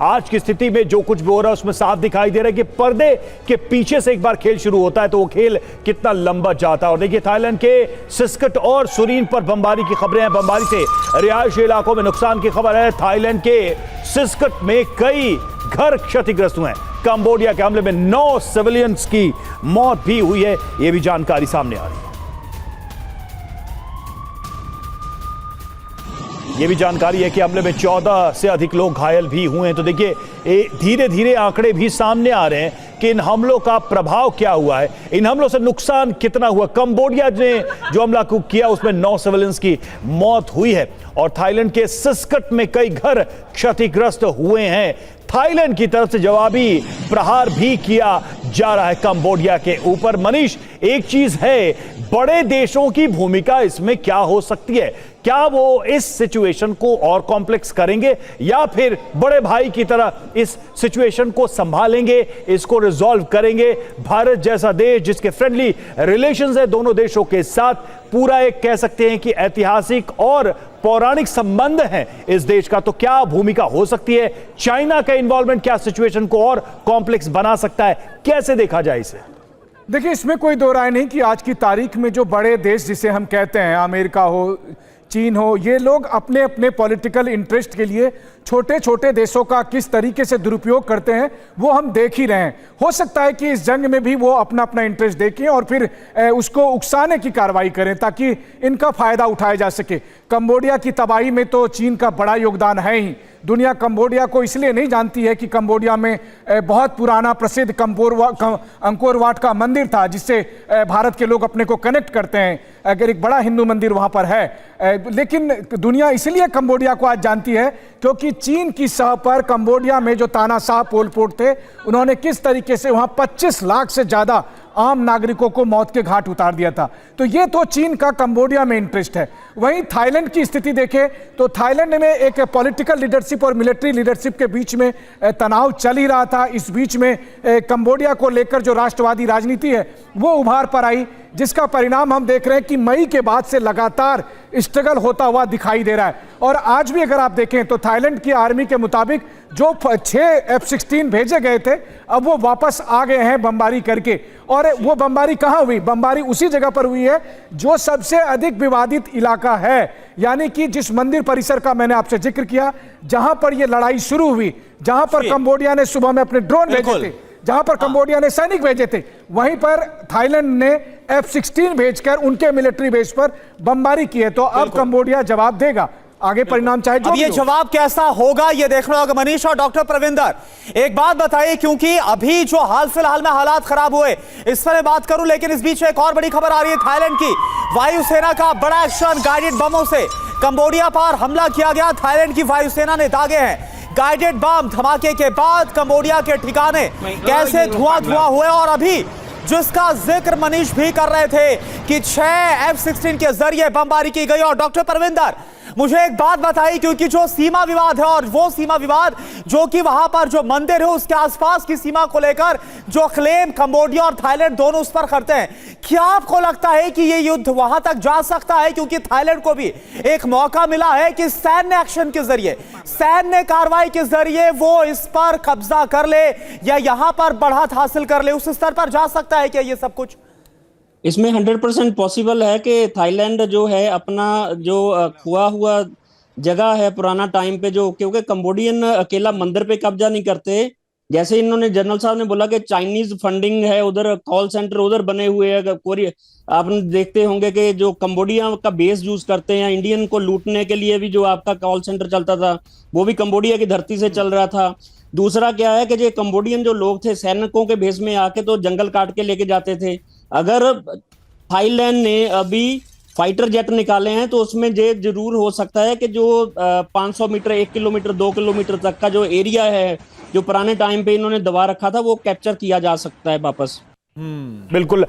आज की स्थिति में जो कुछ भी हो रहा है उसमें साफ दिखाई दे रहा है कि पर्दे के पीछे से एक बार खेल शुरू होता है तो वो खेल कितना लंबा जाता है। और देखिए थाईलैंड के सिस्कट और सुरीन पर बमबारी की खबरें हैं। बमबारी से रिहायशी इलाकों में नुकसान की खबर है। थाईलैंड के सिस्कट में कई घर क्षतिग्रस्त हुए हैं। कंबोडिया के हमले में 9 सिविलियंस की मौत भी हुई है, यह भी जानकारी सामने आ रही है। यह भी जानकारी है कि हमले में 14 से अधिक लोग घायल भी हुए हैं। तो देखिए धीरे धीरे आंकड़े भी सामने आ रहे हैं कि इन हमलों का प्रभाव क्या हुआ है, इन हमलों से नुकसान कितना हुआ। कंबोडिया ने जो हमला किया उसमें 9 सिविलियंस की मौत हुई है और थाईलैंड के सिस्कट में कई घर क्षतिग्रस्त हुए हैं। थाईलैंड की तरफ से जवाबी प्रहार भी किया जा रहा है कंबोडिया के ऊपर। मनीष, एक चीज है, बड़े देशों की भूमिका इसमें क्या हो सकती है? क्या वो इस सिचुएशन को और कॉम्प्लेक्स करेंगे या फिर बड़े भाई की तरह इस सिचुएशन को संभालेंगे, इसको रिजॉल्व करेंगे? भारत जैसा देश जिसके फ्रेंडली रिलेशंस है दोनों देशों के साथ, पूरा एक कह सकते हैं कि ऐतिहासिक और पौराणिक संबंध हैं इस देश का, तो क्या भूमिका हो सकती है? चाइना का इन्वॉल्वमेंट क्या सिचुएशन को और कॉम्प्लेक्स बना सकता है? कैसे देखा जाए इसे? देखिए, इसमें कोई दो राय नहीं कि आज की तारीख में जो बड़े देश जिसे हम कहते हैं, अमेरिका हो, चीन हो, ये लोग अपने अपने पॉलिटिकल इंटरेस्ट के लिए छोटे छोटे देशों का किस तरीके से दुरुपयोग करते हैं वो हम देख ही रहे हैं। हो सकता है कि इस जंग में भी वो अपना अपना इंटरेस्ट देखें और फिर उसको उकसाने की कार्रवाई करें ताकि इनका फायदा उठाया जा सके। कंबोडिया की तबाही में तो चीन का बड़ा योगदान है ही। दुनिया कंबोडिया को इसलिए नहीं जानती है कि कंबोडिया में बहुत पुराना प्रसिद्ध अंकोर वाट का मंदिर था जिससे भारत के लोग अपने को कनेक्ट करते हैं। अगर एक बड़ा हिंदू मंदिर वहां पर है, लेकिन दुनिया इसलिए कंबोडिया को आज जानती है क्योंकि चीन की सह पर कंबोडिया में जो तानाशाह पोल पोट थे, उन्होंने किस तरीके से वहां 25 लाख से ज्यादा आम नागरिकों को मौत के घाट उतार दिया था। तो ये तो चीन का कंबोडिया में इंटरेस्ट है। वहीं थाईलैंड की स्थिति देखें तो थाईलैंड में एक पॉलिटिकल लीडरशिप और मिलिट्री लीडरशिप के बीच में तनाव चल ही रहा था। इस बीच में कंबोडिया को लेकर जो राष्ट्रवादी राजनीति है वो उभार पर आई, जिसका परिणाम हम देख रहे हैं कि मई के बाद से लगातार स्ट्रगल होता हुआ दिखाई दे रहा है। और आज भी अगर आप देखें तो थाईलैंड की आर्मी के मुताबिक जो 6 F-16 भेजे गए थे अब वो वापस आ गए हैं बमबारी करके। और वो बमबारी कहाँ हुई? बमबारी उसी जगह पर हुई है जो सबसे अधिक विवादित इलाका है, यानी कि जिस मंदिर परिसर का मैंने आपसे जिक्र किया, जहां पर यह लड़ाई शुरू हुई, जहां पर कंबोडिया ने सुबह में अपने ड्रोन भेजे थे, जहां पर कंबोडिया ने सैनिक भेजे थे, वहीं पर थाईलैंड ने F-16 भेजकर उनके मिलिट्री बेस पर बमबारी की है। तो अब कंबोडिया जवाब देगा, आगे परिणाम चाहे जो अब ये जवाब कैसा होगा ये देखना होगा। मनीष और डॉक्टर प्रविंदर, एक बात बताइए, क्योंकि अभी जो हाल फिलहाल में हालात खराब हुए इस पर बात करूं, लेकिन इस बीच एक और बड़ी खबर आ रही है। थाईलैंड की वायुसेना का बड़ा एक्शन, गाइडेड बमों से कंबोडिया पर हमला किया गया। थाईलैंड की वायुसेना ने दागे हैं गाइडेड बम धमाके के बाद कंबोडिया के ठिकाने कैसे धुआं धुआं हुए। और अभी जिसका जिक्र मनीष भी कर रहे थे कि 6 F-16 के जरिए बमबारी की गई। और डॉक्टर परविंदर, मुझे एक बात बताइए, क्योंकि जो सीमा विवाद है और वो सीमा विवाद जो कि वहां पर जो मंदिर है उसके आसपास की सीमा को लेकर जो क्लेम कंबोडिया और थाईलैंड दोनों उस पर करते हैं, क्या आपको लगता है कि ये युद्ध वहां तक जा सकता है? क्योंकि थाईलैंड को भी एक मौका मिला है कि सैन्य एक्शन के जरिए, सैन्य कार्रवाई के जरिए वो इस पर कब्जा कर ले या यहां पर बढ़त हासिल कर ले, उस स्तर पर जा सकता है क्या ये सब कुछ? इसमें 100% पॉसिबल है कि थाईलैंड जो है अपना जो खोआ हुआ जगह है पुराना टाइम पे, जो क्योंकि कंबोडियन अकेला मंदिर पे कब्जा नहीं करते। जैसे इन्होंने जनरल साहब ने बोला कि चाइनीज फंडिंग है, उधर कॉल सेंटर उधर बने हुए हैं। कोरिया आपने देखते होंगे कि जो कंबोडिया का बेस यूज करते हैं इंडियन को लूटने के लिए भी, जो आपका कॉल सेंटर चलता था वो भी कंबोडिया की धरती से चल रहा था। दूसरा क्या है कि जो कंबोडियन जो लोग थे सैनिकों के भेष में आके तो जंगल काट के लेके जाते थे। अगर थाईलैंड ने अभी फाइटर जेट निकाले हैं तो उसमें ये जरूर हो सकता है कि जो 500 मीटर, 1 किलोमीटर, 2 किलोमीटर तक का जो एरिया है जो पुराने टाइम पे इन्होंने दबा रखा था वो कैप्चर किया जा सकता है वापस। बिल्कुल।